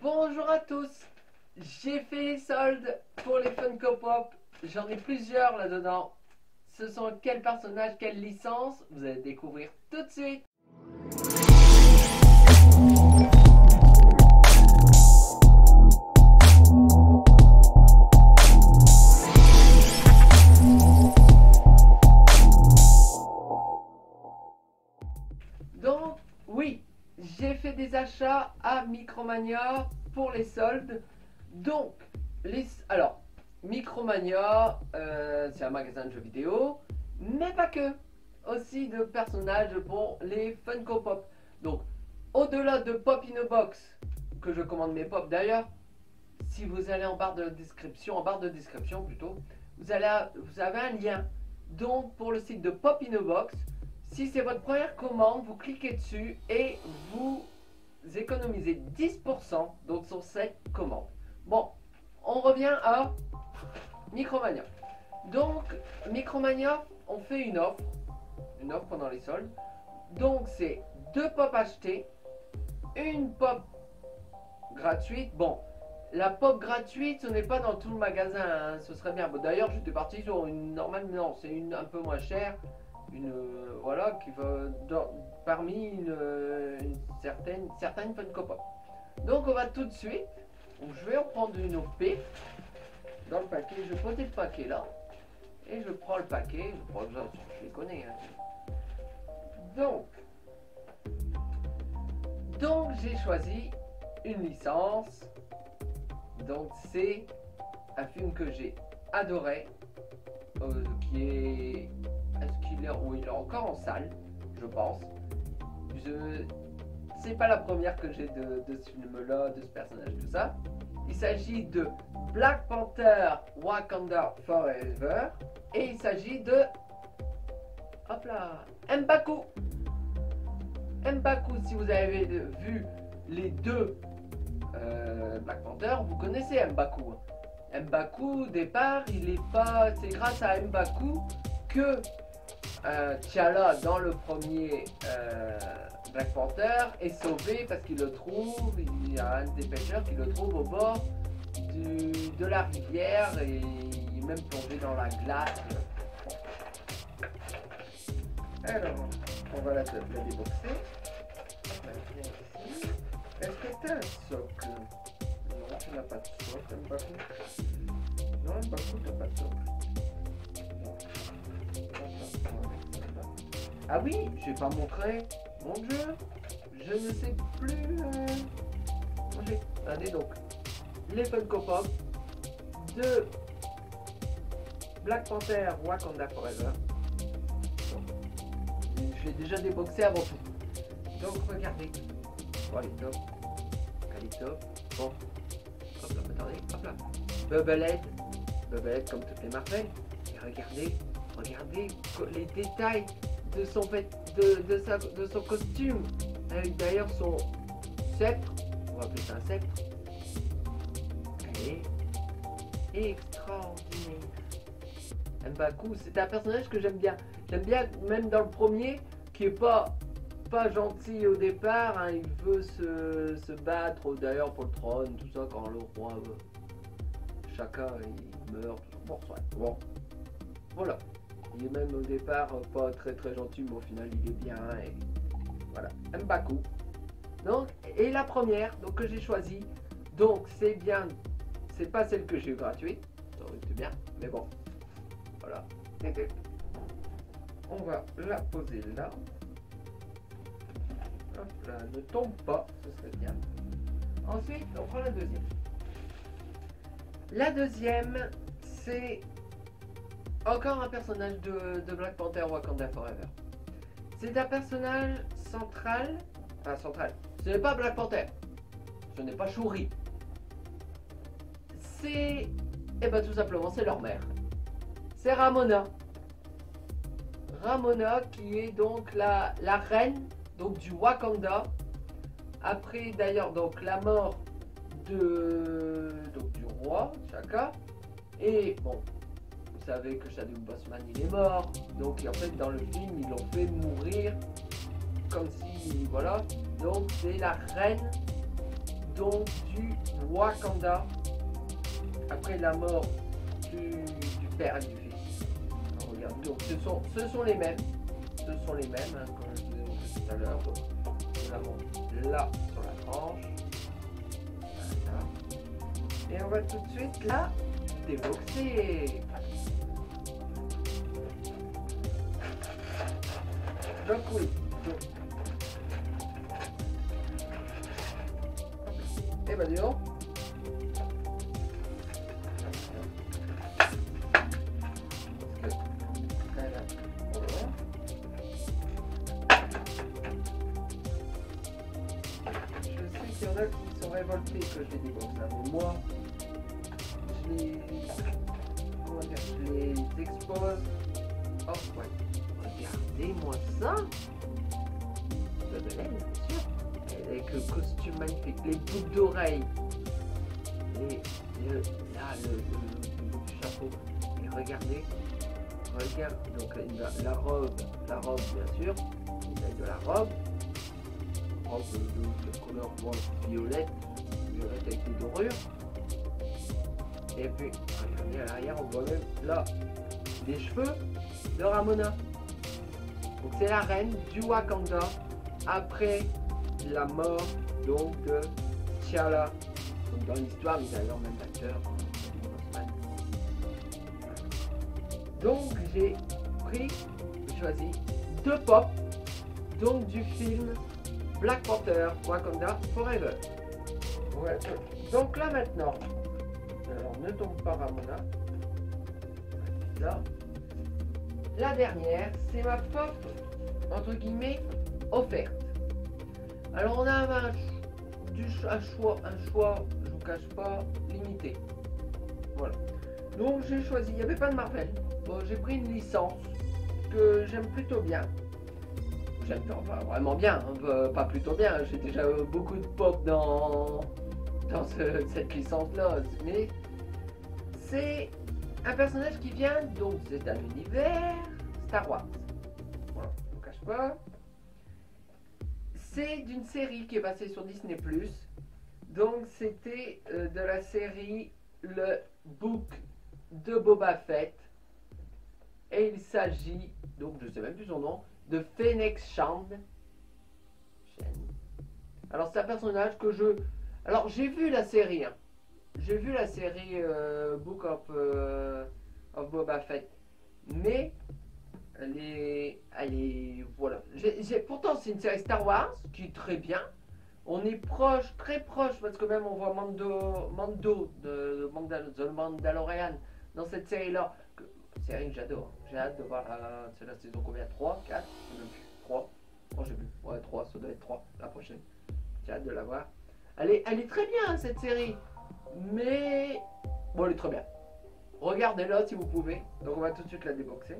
Bonjour à tous, j'ai fait les soldes pour les Funko Pop, j'en ai plusieurs là-dedans. Ce sont quels personnages, quelles licences, vous allez découvrir tout de suite. Donc oui, j'ai fait des achats à Micromania pour les soldes. Donc, alors, Micromania, c'est un magasin de jeux vidéo, mais pas que. Aussi de personnages pour les Funko Pop. Donc, au-delà de Pop in a Box, que je commande mes pop d'ailleurs, si vous allez en barre de description plutôt, vous avez un lien. Donc, pour le site de Pop in a Box, si c'est votre première commande, vous cliquez dessus et vous économisez 10% donc sur cette commande. Bon, on revient à Micromania. Donc, Micromania, on fait une offre pendant les soldes. Donc, c'est 2 pop achetées, une pop gratuite. Bon, la pop gratuite, ce n'est pas dans tout le magasin, hein, ce serait bien. Bon, d'ailleurs, j'étais parti sur une normale, mais non, c'est une un peu moins chère. Voilà, qui va parmi une certaine Funko Pop. Donc on va tout de suite, je vais en prendre une au P dans le paquet. Je pose le paquet là et je prends le paquet. Je les connais, hein. Donc j'ai choisi une licence. Donc c'est un film que j'ai adoré, qui est... Est-ce qu'il est... Oui, il est encore en salle, je pense. C'est pas la première que j'ai de ce film-là, de ce personnage, tout ça. Il s'agit de Black Panther Wakanda Forever. Et il s'agit de... Hop là, M'Baku. M'Baku, si vous avez vu les deux Black Panther, vous connaissez M'Baku. M'Baku, au départ, il est pas... C'est grâce à M'Baku que T'Challa dans le premier Black Panther est sauvé parce qu'il le trouve, il y a un des pêcheurs qui le trouve au bord de la rivière et il est même plongé dans la glace. Alors, on va la déboxer. Est-ce que t'as un socle? Non, tu n'as pas de socle, M'Baku. Non, M'Baku, t'as pas de socle. Ah oui, je vais pas montrer mon jeu. Je ne sais plus. Regardez donc les Funko Pop de Black Panther Wakanda Forever. Je l'ai déjà déboxé avant tout. Donc regardez. Bon, elle est top. Elle est top. Bon. Hop là, attendez. Hop là. Bubble comme toutes les Marvel. Et regardez les détails de son costume, avec d'ailleurs son sceptre, on va appeler ça un sceptre. Elle est extraordinaire. M'Baku, c'est un personnage que j'aime bien. J'aime bien même dans le premier, qui est pas gentil au départ, hein, il veut se battre d'ailleurs pour le trône, tout ça, quand le roi chacun il meurt, tout ça. Bon, voilà. Il est même au départ pas très gentil, mais au final il est bien. Et voilà, M'Baku. Donc, et la première donc, que j'ai choisie, donc c'est bien, c'est pas celle que j'ai eu gratuite, ça aurait été bien, mais bon, voilà. On va la poser là. Hop là, ne tombe pas, ce serait bien. Ensuite, on prend la deuxième. La deuxième, c'est encore un personnage de Black Panther Wakanda Forever. C'est un personnage central. Enfin, central. Ce n'est pas Black Panther. Ce n'est pas Shuri. C'est... Eh ben tout simplement, c'est leur mère. C'est Ramona. Ramona qui est donc la reine donc, du Wakanda. Après d'ailleurs donc la mort du roi, Chaka. Et bon... Vous savez que Chadwick Boseman il est mort, donc en fait dans le film ils l'ont fait mourir comme si voilà. Donc c'est la reine donc du Wakanda après la mort du père et du fils. Alors, regarde, donc ce sont les mêmes. Ce sont les mêmes, hein, comme je vous ai montré tout à l'heure. Donc, nous l'avons là sur la tranche. Voilà. Et on va tout de suite la déboxer. Donc oui. Et bah dis donc. Il y en a qui sont révoltés que je les déboxe, hein, mais moi, je les expose. Oh ouais, regardez-moi ça. De laine, bien sûr. Avec le costume magnifique, les boucles d'oreilles, là, le bout du chapeau. Et regardez, regarde, donc la robe bien sûr, l'italie de la robe de couleur violette avec des dorures. Et puis, regardez à l'arrière, on voit même là les cheveux de Ramona. Donc c'est la reine du Wakanda après la mort donc de T'Challa. Donc dans l'histoire, ils avaient leur même acteur. Donc j'ai choisi deux pop donc du film Black Panther Wakanda Forever. Ouais. Donc là maintenant, alors ne tombe pas Ramona. Là, la dernière, c'est ma pop entre guillemets offerte. Alors on a un choix, je vous cache pas, limité. Voilà. Donc j'ai choisi, il n'y avait pas de Marvel. Bon, j'ai pris une licence que j'aime plutôt bien. J'aime enfin, vraiment bien, hein, pas plutôt bien. J'ai déjà beaucoup de pop dans cette licence-là. Mais c'est un personnage qui vient, donc c'est un univers Star Wars. Voilà, je vous cache pas. C'est d'une série qui est passée sur Disney+. Donc c'était de la série le book de Boba Fett. Et il s'agit, donc je ne sais même plus son nom, de Fennec Shand. Alors c'est un personnage que je... Alors j'ai vu la série. Hein. J'ai vu la série Book of Boba Fett. Mais elle est voilà. Pourtant c'est une série Star Wars qui est très bien. On est proche, très proche, parce que même on voit Mando de Mandalorian dans cette série-là. Série que j'adore. J'ai hâte de voir c'est la saison combien, 3, 4, même plus, 3. Oh j'ai vu. Ouais 3, ça doit être 3 la prochaine. J'ai hâte de la voir. Elle est très bien cette série. Mais bon elle est très bien. Regardez-la si vous pouvez. Donc on va tout de suite la déboxer.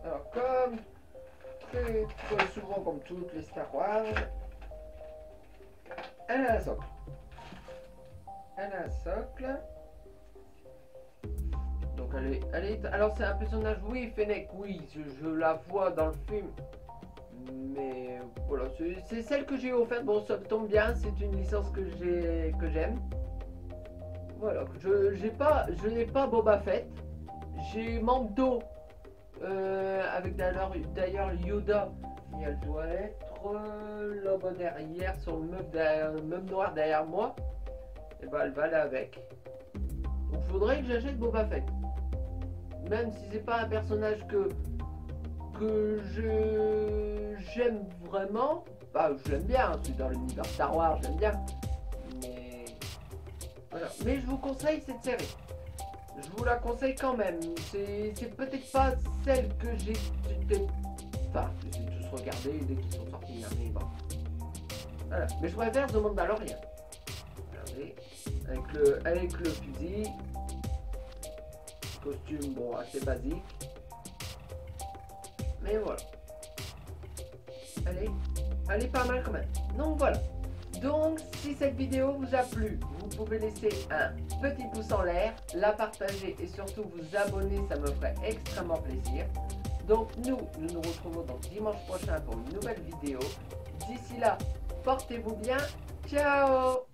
Alors comme très souvent comme toutes les Star Wars, elle a un socle. Elle a un socle. Donc elle est alors c'est un personnage, oui, Fennec, oui, je la vois dans le film. Mais voilà, c'est celle que j'ai offerte. Bon, ça tombe bien, c'est une licence que j'aime. Voilà, je n'ai pas Boba Fett. J'ai Mando avec d'ailleurs Yoda. Et elle doit être là-bas derrière sur le meuble noir derrière moi. Et bah elle va là avec. Donc faudrait que j'achète Boba Fett. Même si c'est pas un personnage que j'aime vraiment, bah je l'aime bien, hein, c'est dans l'univers Star Wars, j'aime bien. Mais voilà. Mais je vous conseille cette série. Je vous la conseille quand même. C'est peut-être pas celle que j'ai tous regardé dès qu'ils sont sortis, mais bon. Voilà. Mais je préfère The Mandalorian. Regardez. Avec le fusil. Costume bon assez basique. Mais voilà. elle est pas mal quand même. Donc voilà. Donc si cette vidéo vous a plu, vous pouvez laisser un petit pouce en l'air, la partager et surtout vous abonner, ça me ferait extrêmement plaisir. Donc nous nous retrouvons donc dimanche prochain pour une nouvelle vidéo. D'ici là, portez-vous bien. Ciao!